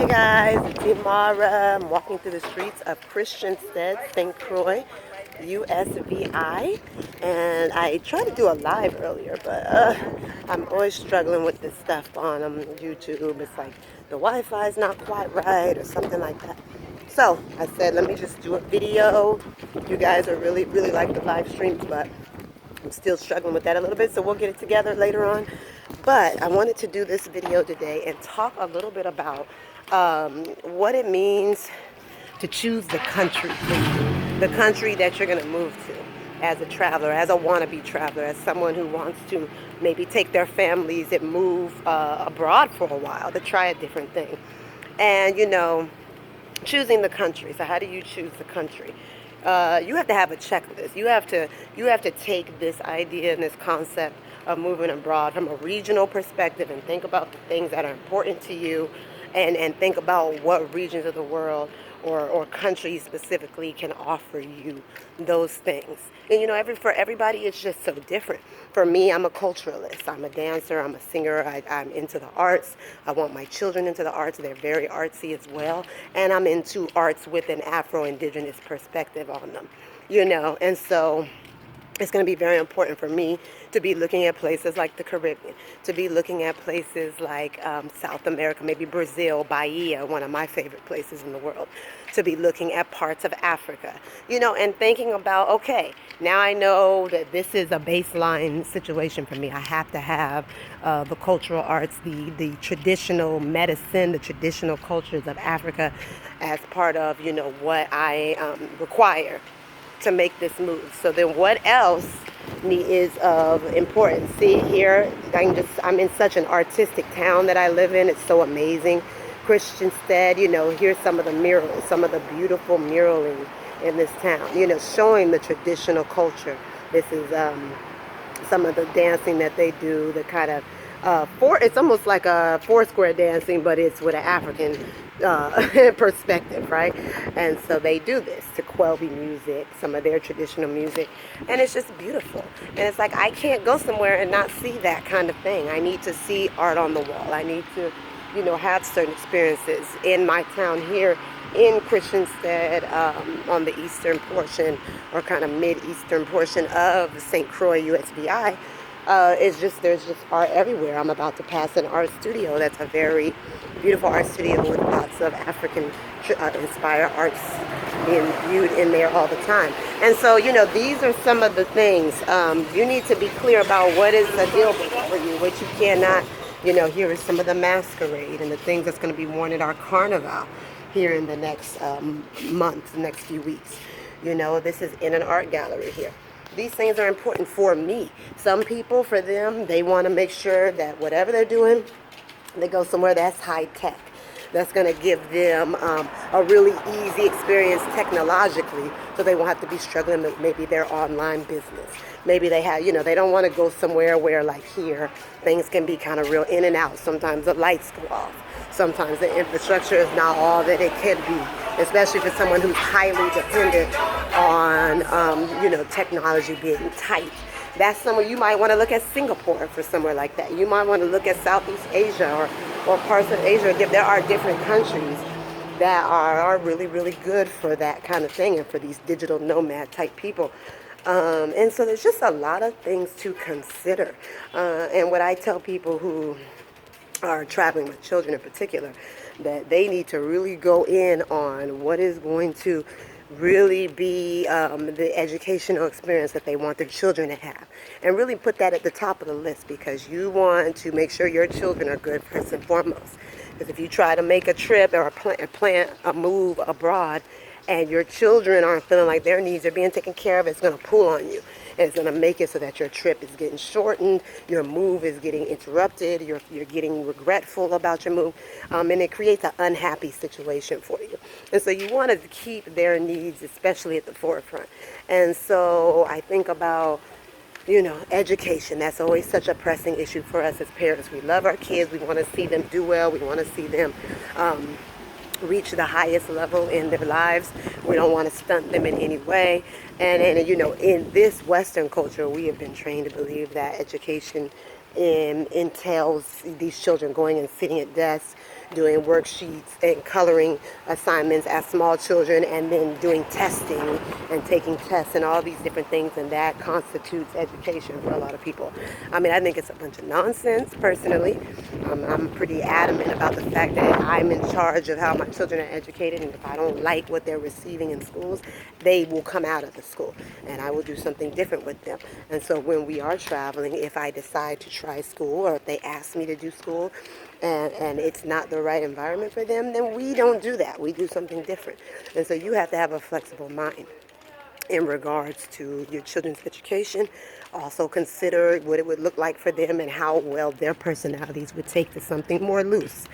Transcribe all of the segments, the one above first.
Hey guys, it's Imara. I'm walking through the streets of Christiansted, St. Croix, USVI, and I tried to do a live earlier, but I'm always struggling with this stuff on YouTube. It's like the Wi-Fi is not quite right or something like that. So I said, let me just do a video. You guys are really like the live streams, but I'm still struggling with that a little bit, so we'll get it together later on. But I wanted to do this video today and talk a little bit about what it means to choose the country for you, the country that you're going to move to as a traveler, as a wannabe traveler, as someone who wants to maybe take their families and move abroad for a while to try a different thing. And, choosing the country. So how do you choose the country? You have to have a checklist. You have to take this idea and this concept of moving abroad from a regional perspective and think about the things that are important to you, and think about what regions of the world or countries specifically can offer you those things. And for everybody it's just so different. For me, I'm a culturalist. I'm a dancer. I'm a singer. I'm into the arts. I want my children into the arts. They're very artsy as well. And I'm into arts with an Afro-Indigenous perspective on them. And so it's going to be very important for me to be looking at places like the Caribbean, to be looking at places like South America, maybe Brazil, Bahia, one of my favorite places in the world, to be looking at parts of Africa, and thinking about, okay, now I know that this is a baseline situation for me. I have to have the cultural arts, the traditional medicine, the traditional cultures of Africa as part of, what I require to make this move. So then what else is of importance? See here, I'm in such an artistic town that I live in. It's so amazing. Christiansted, here's some of the murals, some of the beautiful muraling in this town, showing the traditional culture. This is some of the dancing that they do, the kind of it's almost like a Foursquare dancing, but it's with an African perspective, right? And so they do this to Kweli music, some of their traditional music, and it's just beautiful. And it's like, I can't go somewhere and not see that kind of thing. I need to see art on the wall. I need to, have certain experiences in my town here in Christiansted, on the eastern portion or kind of mid-eastern portion of St. Croix USVI. There's just art everywhere. I'm about to pass an art studio that's a very beautiful art studio with lots of African inspired arts being viewed in there all the time. And so, these are some of the things. You need to be clear about what is a deal breaker for you, what you cannot. Here is some of the masquerade and the things that's going to be worn at our carnival here in the next month, the next few weeks. This is in an art gallery here. These things are important for me. Some people, for them, they want to make sure that whatever they're doing, they go somewhere that's high tech, that's going to give them a really easy experience technologically, so they won't have to be struggling with maybe their online business. Maybe they have, they don't want to go somewhere where, like here, things can be kind of real in and out. Sometimes the lights go off. Sometimes the infrastructure is not all that it could be, especially for someone who's highly dependent on, technology being tight. That's somewhere you might want to look at. Singapore for somewhere like that. You might want to look at Southeast Asia or parts of Asia. There are different countries that are really good for that kind of thing and for these digital nomad type people. And so there's just a lot of things to consider. And what I tell people who are traveling with children in particular, that they need to really go in on what is going to really be the educational experience that they want their children to have, and really put that at the top of the list, because you want to make sure your children are good first and foremost. Because if you try to make a trip or plan a move abroad and your children aren't feeling like their needs are being taken care of, it's going to pull on you. And it's going to make it so that your trip is getting shortened, your move is getting interrupted, you're getting regretful about your move, and it creates an unhappy situation for you. And so you want to keep their needs especially at the forefront. And so I think about, education. That's always such a pressing issue for us as parents. We love our kids. We want to see them do well. We want to see them reach the highest level in their lives. We don't want to stunt them in any way. And in this Western culture, we have been trained to believe that education entails these children going and sitting at desks, doing worksheets and coloring assignments as small children, and then doing testing and taking tests and all these different things, and that constitutes education for a lot of people. I mean, I think it's a bunch of nonsense personally. I'm pretty adamant about the fact that I'm in charge of how my children are educated, and if I don't like what they're receiving in schools, they will come out of the school and I will do something different with them. And so when we are traveling, if I decide to try school, or if they ask me to do school, and it's not the right environment for them, then we don't do that. We do something different. And so you have to have a flexible mind in regards to your children's education. Also consider what it would look like for them and how well their personalities would take to something more loose.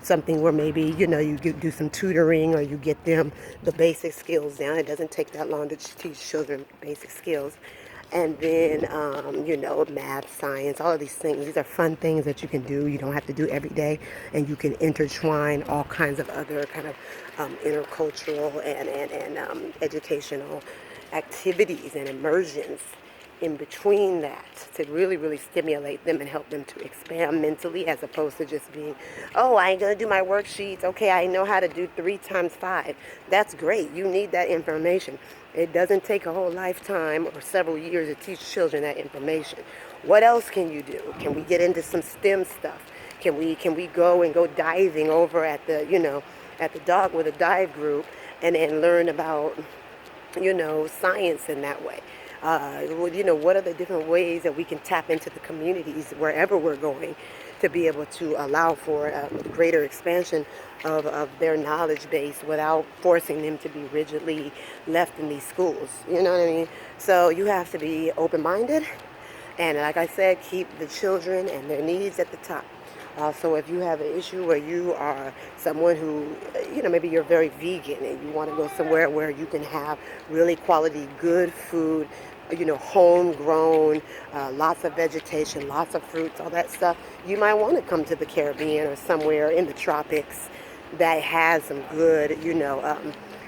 Something where maybe, you do some tutoring, or you get them the basic skills down. It doesn't take that long to teach children basic skills. And then, math, science, all of these things. These are fun things that you can do. You don't have to do every day. And you can intertwine all kinds of other kind of intercultural and educational activities and immersions in between that, to really, really stimulate them and help them to expand mentally, as opposed to just being, oh, I ain't going to do my worksheets. Okay, I know how to do 3 times 5. That's great. You need that information. It doesn't take a whole lifetime or several years to teach children that information. What else can you do? Can we get into some STEM stuff? Can we go diving over at the, at the dock with a dive group, and learn about, science in that way? What are the different ways that we can tap into the communities wherever we're going, to be able to allow for a greater expansion of their knowledge base without forcing them to be rigidly left in these schools. You know what I mean? So you have to be open-minded, and like I said, keep the children and their needs at the top. Also, if you have an issue where you are someone who, maybe you're very vegan and you want to go somewhere where you can have really quality, good food, homegrown, lots of vegetation, lots of fruits, all that stuff, you might want to come to the Caribbean or somewhere in the tropics that has some good,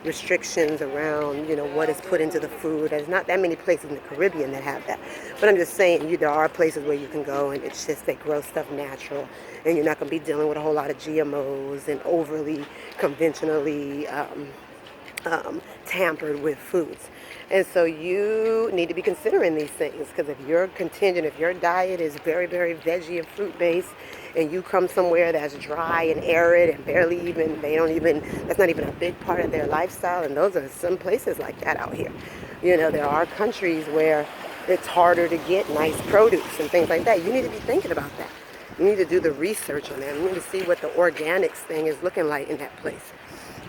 restrictions around, what is put into the food. There's not that many places in the Caribbean that have that. But I'm just saying, there are places where you can go and it's just they grow stuff natural, and you're not going to be dealing with a whole lot of GMOs and overly conventionally tampered with foods. And so you need to be considering these things, because if your diet is very, very veggie and fruit based, and you come somewhere that's dry and arid and that's not even a big part of their lifestyle, and those are some places like that out here. There are countries where it's harder to get nice produce and things like that. You need to be thinking about that. You need to do the research on that. You need to see what the organics thing is looking like in that place.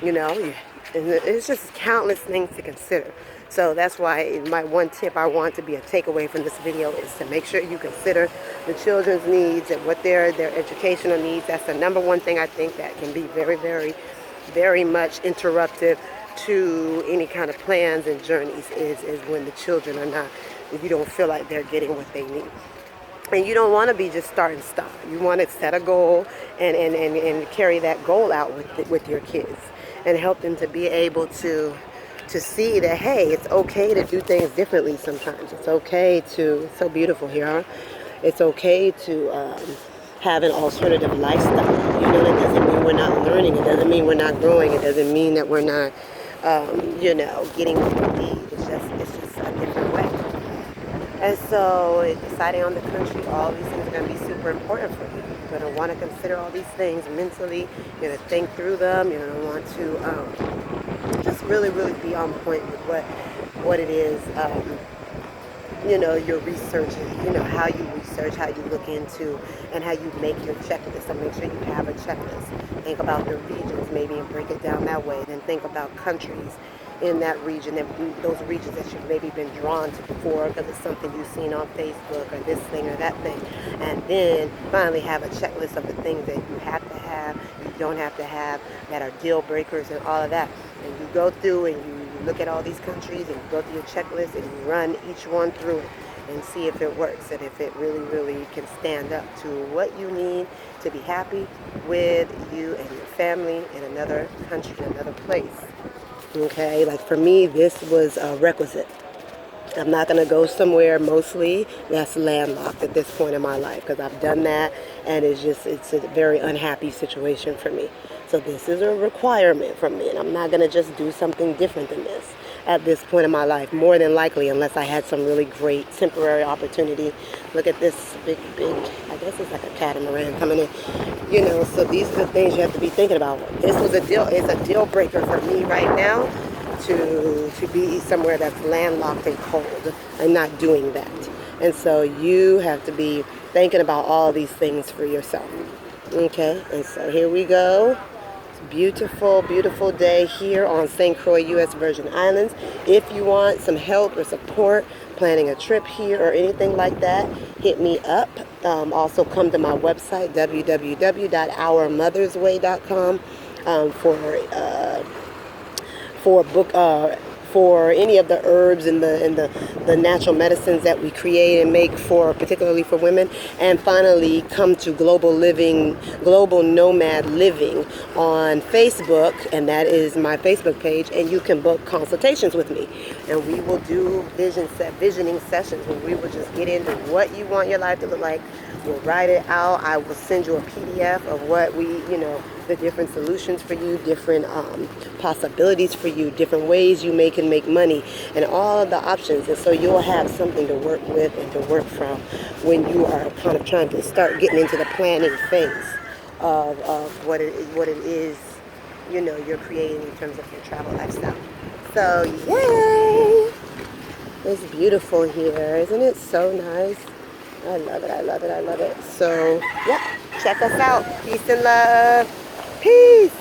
And it's just countless things to consider. So that's why my one tip I want to be a takeaway from this video is to make sure you consider the children's needs and what their educational needs. That's the number one thing I think that can be very, very, very much interruptive to any kind of plans and journeys, is when the children are not, if you don't feel like they're getting what they need. And you don't want to be just start and stop. You want to set a goal and carry that goal out with your kids, and help them to be able to see that, hey, it's okay to do things differently sometimes. It's okay to, it's so beautiful here, huh? It's okay to have an alternative lifestyle. That doesn't mean we're not learning. It doesn't mean we're not growing. It doesn't mean that we're not, getting what we need. It's just a different way. And so deciding on the country, all these things are going to be super important for you. You're going to want to consider all these things mentally. You're going to think through them. You're going to want to just really, really be on point with what it is, you're researching, how you research, how you look into, and how you make your checklist. So make sure you have a checklist. Think about the regions maybe and break it down that way. Then think about countries in that region, and those regions that you've maybe been drawn to before because it's something you've seen on Facebook or this thing or that thing. And then finally have a checklist of the things that you have to have, you don't have to have, that are deal breakers and all of that. And you go through and you look at all these countries and you go through your checklist and you run each one through it and see if it works and if it really, really can stand up to what you need to be happy with you and your family in another country, another place. Okay, like for me, this was a requisite. I'm not going to go somewhere mostly that's landlocked at this point in my life, because I've done that and it's a very unhappy situation for me. So this is a requirement from me, and I'm not going to just do something different than this at this point in my life, more than likely, unless I had some really great temporary opportunity. Look at this big, I guess it's like a catamaran coming in. You know, so these are the things you have to be thinking about. This was it's a deal breaker for me right now to be somewhere that's landlocked and cold. I'm not doing that. And so you have to be thinking about all these things for yourself. Okay, and so here we go. Beautiful, beautiful day here on St. Croix, U.S. Virgin Islands. If you want some help or support planning a trip here or anything like that, hit me up. Also come to my website, www.ourmothersway.com, for any of the herbs and the natural medicines that we create and make for, particularly for women. And finally, come to Global Nomad Living on Facebook, and that is my Facebook page, and you can book consultations with me. And we will do visioning sessions where we will just get into what you want your life to look like. We'll write it out. I will send you a PDF of what the different solutions for you, different possibilities for you, different ways you can make money, and all of the options. And so you'll have something to work with and to work from when you are kind of trying to start getting into the planning phase of what it is, you're creating in terms of your travel lifestyle. So yay! It's beautiful here. Isn't it so nice? I love it, I love it, I love it. So, yeah, check us out. Peace and love. Peace.